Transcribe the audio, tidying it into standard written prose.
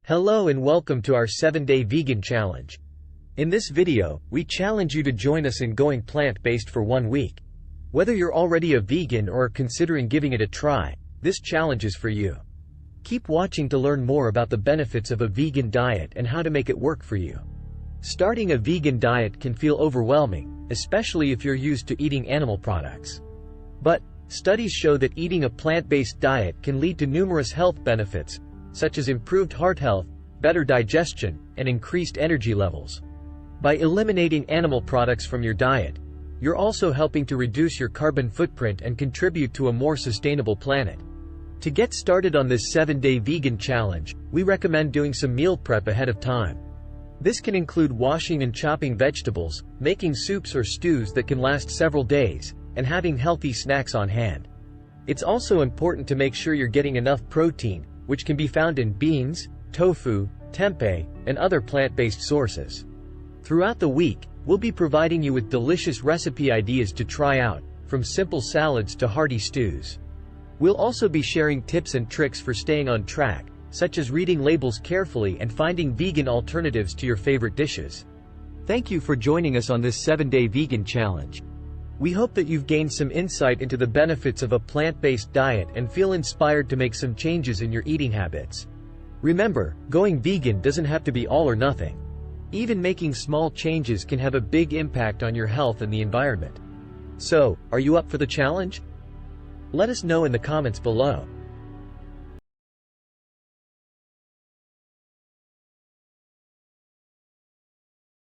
Hello and welcome to our 7-day vegan challenge. In this video, we challenge you to join us in going plant-based for 1 week. Whether you're already a vegan or are considering giving it a try, this challenge is for you. Keep watching to learn more about the benefits of a vegan diet and how to make it work for you. Starting a vegan diet can feel overwhelming, especially if you're used to eating animal products. But studies show that eating a plant-based diet can lead to numerous health benefits, such as improved heart health, better digestion, and increased energy levels. By eliminating animal products from your diet, you're also helping to reduce your carbon footprint and contribute to a more sustainable planet. To get started on this 7-day vegan challenge, we recommend doing some meal prep ahead of time. This can include washing and chopping vegetables, making soups or stews that can last several days, and having healthy snacks on hand. It's also important to make sure you're getting enough protein, which can be found in beans, tofu, tempeh, and other plant-based sources. Throughout the week, we'll be providing you with delicious recipe ideas to try out, from simple salads to hearty stews. We'll also be sharing tips and tricks for staying on track, such as reading labels carefully and finding vegan alternatives to your favorite dishes. Thank you for joining us on this 7-day vegan challenge. We hope that you've gained some insight into the benefits of a plant-based diet and feel inspired to make some changes in your eating habits. Remember, going vegan doesn't have to be all or nothing. Even making small changes can have a big impact on your health and the environment. So, are you up for the challenge? Let us know in the comments below.